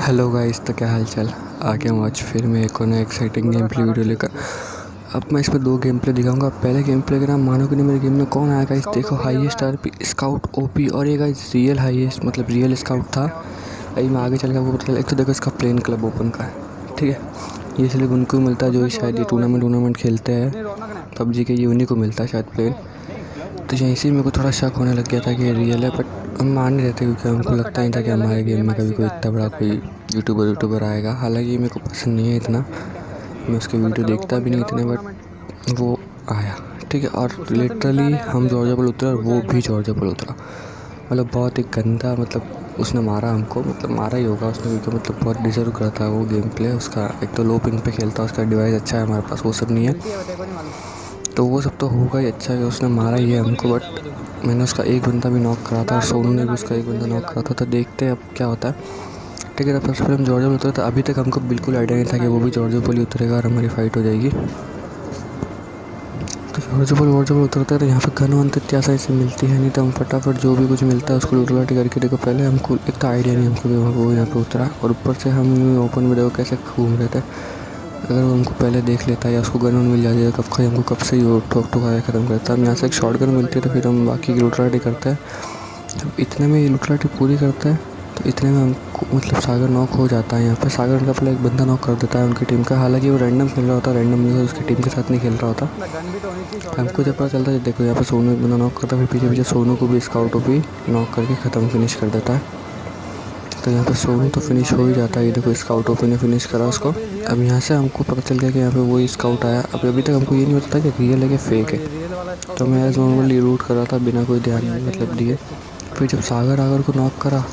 Hello guys, तो क्या हाल चाल। आ गया हूँ आज फिर मैं एक नया एक्साइटिंग गेम प्ले वीडियो लेकर। अब मैं इसमें दो गेम प्ले दिखाऊंगा। पहले गेम प्ले का नाम मानोगे नहीं, मेरे गेम में कौन आया गाइस। देखो, हाईएस्ट आरपी स्काउट ओपी, और ये गाइस रियल हाईएस्ट मतलब रियल स्काउट था। अभी मैं आगे चल के आपको पता चला। एक तो देखो इसका प्लेन क्लब ओपन का है, ठीक है। ये सिर्फ उनको मिलता है जो शायद ये टूर्नामेंट खेलते हैं पबजी के, ये उन्हीं को मिलता है शायद प्लेन। तो यहीं से मेरे को थोड़ा शक होने लग गया था कि ये रियल है, बट हम मान नहीं रहते क्योंकि हमको लगता नहीं था कि हमारे गेम में कभी कोई इतना बड़ा कोई यूट्यूबर आएगा। हालांकि मेरे को पसंद नहीं है इतना, मैं उसके वीडियो देखता भी नहीं इतने, बट वो आया, ठीक है। और लिटरली हम जॉर्जेबल उतरा और वो भी जॉर्जेबल उतरा। मतलब बहुत ही गंदा, मतलब उसने मारा हमको, मतलब मारा ही होगा उसने क्योंकि मतलब बहुत डिजर्व करा था वो गेम प्ले उसका। एक तो लो पिंग पे खेलता, उसका डिवाइस अच्छा है, हमारे पास वो सब नहीं है, तो वो सब तो होगा ही। अच्छा है उसने मारा ही है हमको, बट मैंने उसका एक बंदा भी नॉक करा था और सोनू ने भी उसका एक बंदा नॉक करा था। तो देखते हैं अब क्या होता है, ठीक है। तो सबसे पहले हम जॉर्जिया उतरे, तो अभी तक हमको बिल्कुल आइडिया नहीं था कि वो भी जॉर्जिया पोली उतरेगा और हमारी फाइट हो जाएगी। तो जॉर्जिया उतरता है तो यहाँ पे गन वन तो इतनी आसानी से मिलती है नहीं, तो हम फटाफट जो भी कुछ मिलता है उसको लूटलाटी करके। देखो पहले हमको एक तो आइडिया नहीं हमको कि वो यहाँ पे उतरा, और ऊपर से हम ओपन में देखो कैसे घूम रहे थे। अगर वो हमको पहले देख लेता या उसको गन मिल जाती है कब हमको कब से ही वो ठोक ठुका ख़त्म करता। हम यहाँ से एक शॉर्ट गन मिलती है तो फिर हम बाकी की लूटलाटी करते हैं। जब इतने में ये लूटलाटी पूरी करते हैं तो इतने में हमको मतलब सागर नॉक हो जाता है। यहाँ पे सागर का पहले एक बंदा नॉक कर देता है उनकी टीम का। हालांकि वो रैंडम खेल रहा होता, रैंडम उसकी टीम के साथ नहीं खेल रहा होता। हमको जब पता चलता है, देखो यहाँ पे सोनू एक बंदा नॉक करता है, फिर पीछे पीछे सोनू को भी स्काउट भी नॉक करके ख़त्म फिनिश कर देता है। तो यहाँ पे सोनू तो फिनिश हो ही जाता है। ये देखो स्काउट ओपी ने फिनिश करा उसको। अब यहाँ से हमको पता चल गया कि यहाँ पे वही स्काउट आया। अभी तक हमको ये नहीं पता था कि रियल है कि फेक है, तो मैं एज नॉर्मली रूट कर रहा था बिना कोई ध्यान मतलब दिए। फिर जब सागर को नॉक करा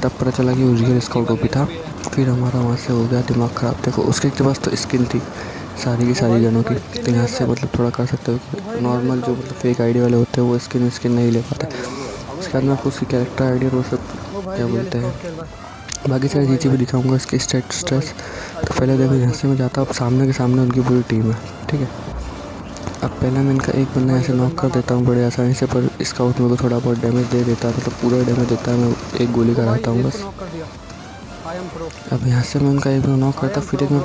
तब पता चला कि वो रियल स्काउट ओपी था। फिर हमारा वहाँ से हो गया दिमाग ख़राब। देखो उसके पास तो स्किन थी सारी की सारी गनों की, तो यहाँ से मतलब थोड़ा कर सकते हो कि नॉर्मल जो मतलब फेक आईडी वाले होते हैं वो स्किन नहीं ले पाते। उसके बाद में आपको उसकी कैरेक्टर आईडी और वो सब क्या बोलते हैं बाकी सारी चीज़ें भी दिखाऊंगा इसके स्टेटस। तो पहले देखो यहाँ से मैं जाता हूँ, अब सामने के सामने उनकी पूरी टीम है, ठीक है। अब पहले मैं इनका एक बंदा ऐसे नॉक कर देता हूँ बड़े आसानी से, पर स्काउट मेरे को थोड़ा बहुत डैमेज दे देता है, मतलब पूरा डैमेज देता है। मैं एक गोली कराता हूँ बस। अब यहाँ से मैं उनका एक बार नॉक करता, फिर एक मैं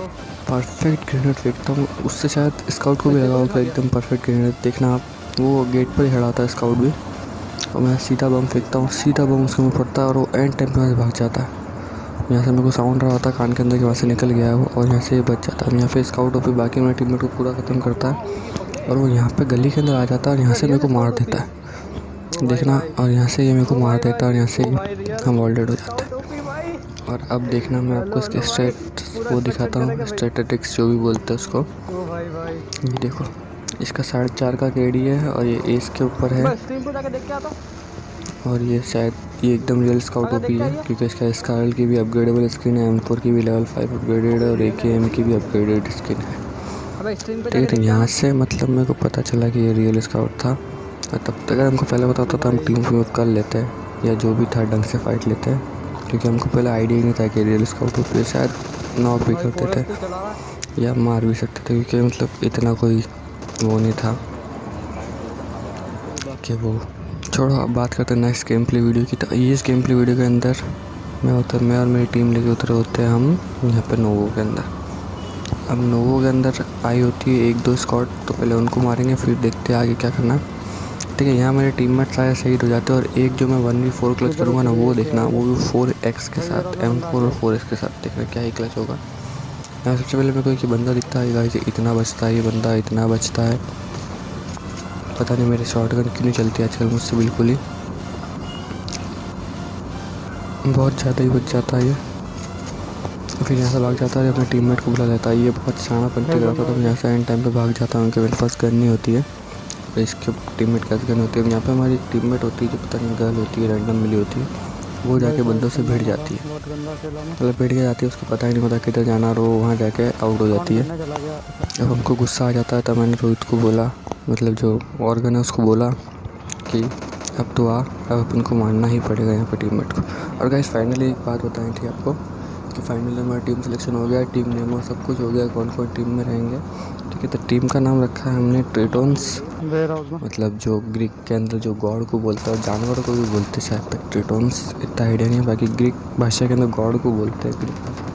परफेक्ट ग्रेनेड फेंकता हूँ। उससे शायद स्काउट को भी लगा होगा एकदम परफेक्ट ग्रेनेड। देखना आप, वो गेट पर ही खड़ा होता है स्काउट भी, और मैं सीधा बम फेंकता हूँ, सीधा बम उसके मुँह पड़ता है और वो एंड टाइम पे भाग जाता है। यहाँ से मेरे को साउंड रहा होता कान के अंदर के, वहाँ से निकल गया है वो, और यहाँ से ये बच जाता है। यहाँ पे स्काउट और फिर बाकी मेरे टीममेट को पूरा ख़त्म करता है, और वो यहाँ पे गली के अंदर आ जाता है और यहाँ से मेरे को मार देता है, देखना। और यहाँ से ये मेरे को मार देता है और यहाँ से हम ऑल डेड हो जाते हैं। और अब देखना मैं आपको इसके स्ट्रेट वो दिखाता हूँ, स्ट्रेटेटिक्स जो भी बोलते हैं उसको। ये देखो इसका 4.5 का केडी है और ये एस के ऊपर है, और ये शायद ये एकदम रियल स्काउट ओपी है क्योंकि इसका स्कारल की भी अपग्रेडेबल स्किन है, M4 की भी लेवल 5 अपग्रेडेड है और AKM की भी अपग्रेडेड स्किन है, ठीक है। तो यहाँ से मतलब मेरे को पता चला कि ये रियल स्काउट था। और तब तक अगर हमको पहले पता होता तो हम टीम फ्यूज कर लेते हैं या जो भी था ढंग से फाइट लेते हैं, क्योंकि हमको पहले आइडिया ही नहीं था कि रियल स्काउट ओपी। शायद नॉक भी करते थे या मार भी सकते थे, क्योंकि मतलब इतना कोई वो नहीं था कि वो। छोड़ो, अब बात करते हैं नेक्स्ट गेम प्ले वीडियो की। तो इस गेम प्ले वीडियो के अंदर मैं और मेरी टीम लेके उतरे होते हैं हम यहाँ पे नोवो के अंदर। अब नोवो के अंदर आई होती है 1-2 स्क्वाड, तो पहले उनको मारेंगे फिर देखते हैं आगे क्या करना, ठीक है। यहाँ मेरे टीममेट सारे शहीद हो जाते हैं, और एक जो मैं 1v4 क्लच करूँगा ना वो देखना, वो भी 4x के साथ, M4 और 4x के साथ, देखना क्या ही क्लच होगा। यहाँ सबसे पहले मेरे को एक बंदा दिखता है, गाइस इतना बचता है, ये बंदा इतना बचता है, पता नहीं मेरी शॉटगन क्यों नहीं चलती आजकल मुझसे, बिल्कुल ही बहुत ज़्यादा ही बच जाता है ये। फिर यहाँ से भाग जाता है, अपने टीममेट को बुला लेता है। ये बहुत शाना पंटी करता था, तो यहाँ से एंड टाइम पे भाग जाता है, उनके मेरे पास गन नहीं होती है, तो इसके टीममेट के पास गन होती है। यहाँ पे हमारी टीममेट होती है जो पता नहीं गर्ल होती है, रैंडम मिली होती है, वो जाके बंदों से भिड़ जाती है, मतलब भिड़ के जाती है, उसको पता ही नहीं पता किधर जाना, और वो वहाँ जाके आउट हो जाती है। अब हमको गुस्सा आ जाता है, तब मैंने रोहित को बोला, मतलब जो ऑर्गन है उसको बोला कि अब तो अब अपन को मारना ही पड़ेगा यहाँ पे टीममेट को। और गाइस फाइनली एक बात बताई थी आपको कि फाइनली हमारा टीम सिलेक्शन हो गया, टीम नेम और सब कुछ हो गया, कौन कौन टीम में रहेंगे, ठीक है। तो टीम का नाम रखा है हमने ट्रिटोन्स, मतलब जो ग्रीक के अंदर जो गॉड को बोलता है, जानवर को भी बोलते हैं शायद तक ट्रिटोन्स, इतना आइडिया नहीं है, बाकी ग्रीक भाषा के अंदर गॉड को बोलते हैं ग्रीक।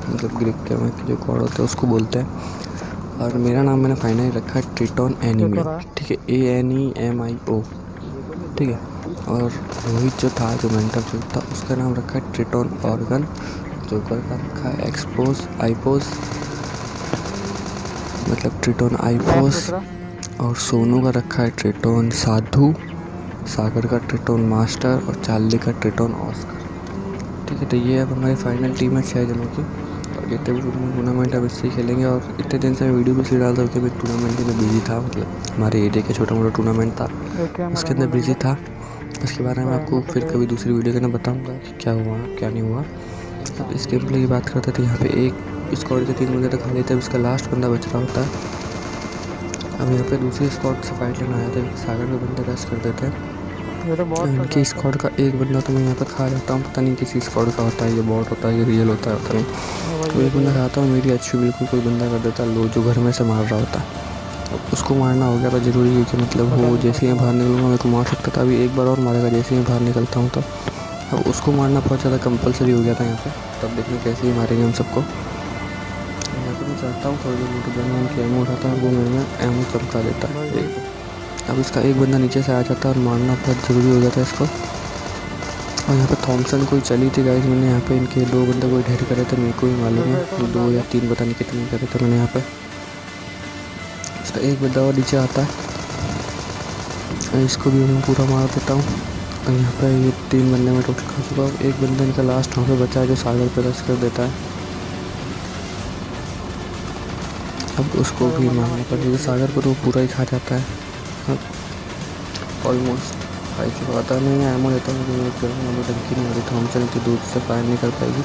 मतलब ग्रीक के में जो गॉड होते हैं उसको बोलते हैं। और मेरा नाम मैंने फाइनली रखा है ट्रिटोन एनीमियो, ठीक है, ANEMIO, ठीक है। और रोहित जो था, जो मेंटर जो था, उसका नाम रखा है ट्रिटोन ऑर्गन। जोकर का रखा है एक्सपोज आईपोज, मतलब ट्रिटोन आईपोज। और सोनू का रखा है ट्रिटोन साधु, सागर का ट्रिटोन मास्टर और चार्ली का ट्रिटोन ऑस्कर, ठीक है। तो ये अब हमारी फाइनल टीम है 6 जनों की। और जितने भी टूर्नामेंट अब इससे ही खेलेंगे। और इतने दिन से मैं वीडियो भी इसलिए डालता हूँ कि मैं टूर्नामेंट के अंदर बिजी था, मतलब हमारे एरिया के छोटा मोटा टूर्नामेंट था उसके अंदर बिजी था। उसके बारे में आपको फिर कभी दूसरी वीडियो के अंदर बताऊँगा कि क्या हुआ क्या नहीं हुआ। अब इस गेम प्ले की बात करते थे। यहाँ पे एक स्क्वाड के 3 बंदे तो खा लेते हैं, इसका लास्ट बंदा बच रहा होता है। अब यहाँ पे दूसरी स्क्वाड से फाइट लेना आया था, सागर में बंदे रश कर देते हैं। इनकी स्क्वाड का एक बंदा तो मैं यहाँ पे खा लेता हूँ, पता नहीं किसी स्क्वाड का होता है, ये बॉट होता है, ये रियल होता है, पता नहीं। तो एक बंदा खाता हूँ, मेरी अच्छी बिल्कुल कोई बंदा कर देता है लो, जो घर में से मार रहा होता है। अब उसको मारना हो गया तो ज़रूरी है कि मतलब वो जैसे ही बाहर निकलूँगा मेरे को मार सकता था। अभी एक बार और मारेगा जैसे ही बाहर निकलता हूँ तो। अब उसको मारना बहुत ज़्यादा कंपलसरी हो गया था यहाँ पे। तब देखने कैसे ही मारेंगे हम सबको। यहाँ पर मैं चाहता हूँ थोड़ी देर मोटो गन की एमो उठाता है, वो मेरे एमो चमका देता है। अब इसका एक बंदा नीचे से आ जाता है और मारना बहुत ज़रूरी हो जाता है इसको। और यहाँ पे थॉमसन कोई चली थी गाइस, मैंने यहाँ पे इनके 2 बंदे कोई ढेर करे थे, मेरे को ही मालूम है 2 या 3 पता नहीं कितने करे थे मैंने यहाँ पे। इसका एक बंदा और नीचे आता है, इसको भी मैं पूरा मार देता हूँ। और यहाँ पे ये 3 बंदे में टोटल खा चुका हूँ। एक बंदा इनका लास्ट वहाँ पे बचा है जो सागर पे रश कर देता है। अब उसको भी मारना पड़ेगा, सागर को तो पूरा ही खा जाता है ऑलमोस्ट। ऐसे पता नहीं है एमो लेता हूँ, टंकी नहीं हो रही, थॉमसन की दूर से फायर नहीं कर पाएगी।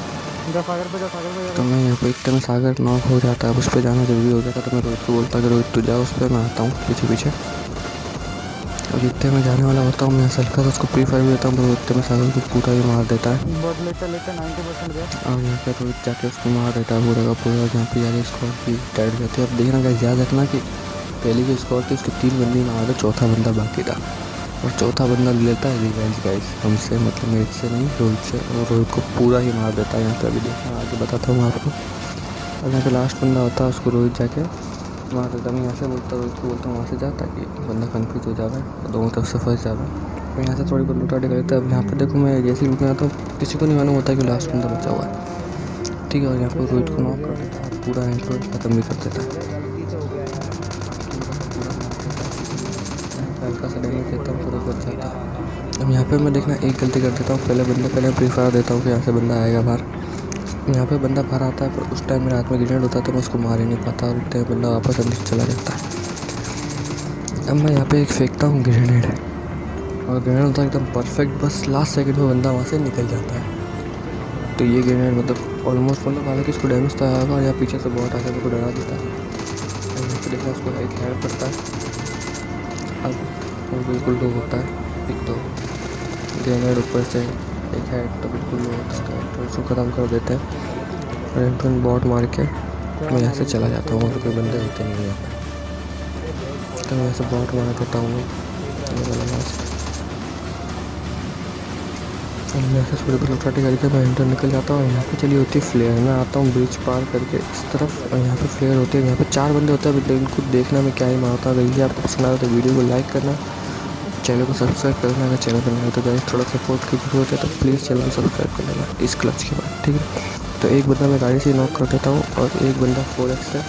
तो मैं यहाँ पे इतने में सागर नॉक हो जाता है, उस पर जाना जरूरी हो जाता है। तो मैं रोहित को बोलता कि रोहित तू जाओ उस पर, मैं आता हूँ पीछे पीछे। और जितने में जाने वाला होता हूँ मैं हल्का सा उसको प्री फायर भी देता हूँ, तो इतने में सागर को पूरा ही मार देता है। और यहाँ पे रोहित जाके उसको मार देता है पूरा का पूरा। जहाँ पे जाके स्क्वाड की टाइट जाती है। अब देखना का याद रखना कि पहले जो स्क्वाड थी उसके 3 बंदे मार दे, चौथा बंदा बाकी था। और चौथा बंदा लेता है रिवेंज गाइस हमसे, मतलब मेरे से नहीं, रोहित से। और रोहित को पूरा ही मार देता है। यहाँ पे अभी देखना आगे बताता हूँ आपको। और यहाँ पे लास्ट बंदा होता है उसको रोहित जाके मार देता। मैं यहाँ से बोलता रोहित को बोलता हूँ वहाँ से जा, ताकि बंदा कन्फ्यूज हो जाए और दोनों तरफ से फंस जाए। मैं यहाँ से थोड़ी बहुत लूटा टेक लेता है। अब यहाँ पे देखो मैं जैसे ही रुकना तो किसी को नहीं मालूम होता कि लास्ट बंदा बचा हुआ है, ठीक है। और यहाँ पर रोहित को नॉक कर देता है, पूरा एंट्रो खत्म भी कर देता है। हल्का सा डैमेज देता हूँ, थोड़ा बच जाता है। अब यहाँ पे मैं देखना एक गलती कर देता हूँ, पहले प्री फायर देता हूँ कि यहाँ से बंदा आएगा बाहर। यहाँ पे बंदा बाहर आता है, पर उस टाइम मेरे हाथ में ग्रेनेड होता है तो मैं उसको मार ही नहीं पाता, और उस टाइम बंदा वापस अंदर चला जाता है। अब मैं यहाँ पे एक फेंकता हूँ ग्रेनेड, और ग्रेनेड होता है एकदम परफेक्ट, बस लास्ट सेकंड में बंदा वहाँ से निकल जाता है। तो ये ग्रेनेड मतलब ऑलमोस्ट मतलब हालांकि इसको डैमेज तो आएगा, और यहाँ पीछे से बहुत आके मेरे को डरा देता है। यहाँ पे देखना उसको एक हेड पड़ता है। अब वो बिल्कुल लो होता है, एक तो ग्रेनेड ऊपर से एक हेड तो बिल्कुल लो होता है, तो उसको ख़त्म कर देते हैं। और एंटन बॉट मार के मैं यहाँ से चला जाता हूँ, और कोई बंदे होते नहीं यहाँ पर। तो मैं यहाँ से बॉट मार देता हूँ। मैं ऐसे थोड़ी बहुत लुटाटी करके मैं एंटर निकल जाता हूँ। यहाँ पे चली होती है फ्लेयर, मैं आता हूँ ब्रिज पार करके इस तरफ, और यहाँ पे फ्लेयर होती है। यहाँ पे 4 बंदे होते हैं, इनको देखना मैं क्या ही मारता हूँ। यदि आपको पसंद आया तो वीडियो को लाइक करना, चैनल को सब्सक्राइब करना। अगर चैनल पर नहीं तो गाइस थोड़ा सपोर्ट की जरूरत है, तो प्लीज़ चैनल को सब्सक्राइब कर लेना इस क्लच के बाद, ठीक है। तो एक बंदा मैं गाड़ी से नॉक कर देता हूँ, और एक बंदा 4x से,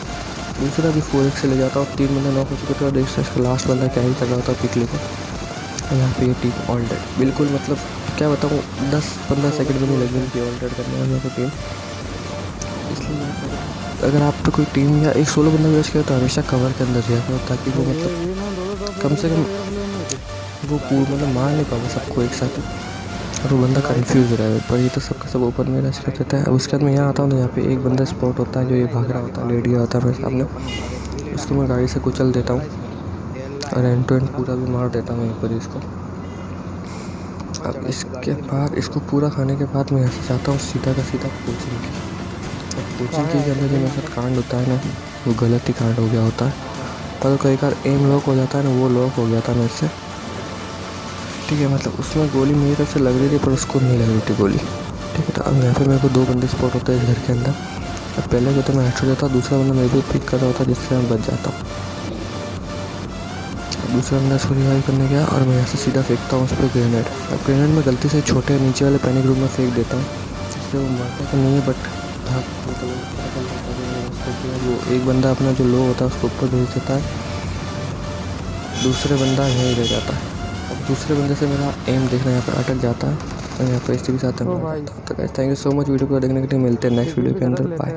दूसरा भी 4x से ले जाता हूँ। 3 बंदा नॉक हो चुके थे, और देख सकते लास्ट बंदा क्या ही कर रहा था पिकली को। और यहाँ पे ये टीम ऑल डेड, बिल्कुल मतलब क्या बताऊँ 10-15 सेकंड भी नहीं लगे उनकी ऑल डेड करने वाली को टीम। इसलिए अगर आप पे कोई टीम या एक सोलो बंदा मैच करे तो हमेशा कवर के अंदर जाए, ताकि वो मतलब कम से कम वो पूरा मतलब मार नहीं पाऊँगा सबको एक साथ, और वो बंदा कन्फ्यूज रहे। पर ये तो सबका सब ओपन में रश कर देता है। अब उसके बाद मैं यहाँ आता हूँ तो यहाँ पे एक बंदा स्पॉट होता है जो ये भाग रहा होता है, लेडिया होता है मेरे सामने, उसको मैं गाड़ी से कुचल देता हूँ, और एंड टू एंड पूरा भी मार देता हूँ यहीं पर इसको। अब इसके बाद इसको पूरा खाने के बाद मैं यहाँ से जाता हूँ सीधा का सीधा कोचिंग की। अब कोचिंग के अंदर जो मेरे साथ कांड होता है ना, वो गलत ही कांड हो गया होता है। पर कई बार एम लॉक हो जाता है ना, वो लॉक हो गया था मेरे से, ठीक है। मतलब उसमें गोली मेरी तरफ से लग रही थी, पर उसको नहीं लग रही थी गोली, ठीक है। तो अब यहाँ पे मेरे को 2 बंदे स्पॉट होते हैं इस घर के अंदर। अब पहले को तो मैं हेडशॉट देता, दूसरा बंदा मेरे भी पिक कर रहा होता जिससे मैं बच जाता। दूसरा बंदा इसको रिवाइव करने गया और मैं यहाँ से सीधा फेंकता हूँ उस पर ग्रेनेड। अब ग्रेनेड में गलती से छोटे नीचे वाले पैनिक रूम में फेंक देता हूँ, जिससे वो मरता तो नहीं है बट वो एक बंदा अपना जो लो होता है उसको ऊपर भेज देता है, दूसरे बंदा यहीं रह जाता है। अब दूसरे बंदे से मेरा एम देखना यहाँ पर अटक जाता है और यहाँ पर इसी के साथ thank you so much video को देखने के लिए। मिलते हैं नेक्स्ट वीडियो के अंदर। बाय।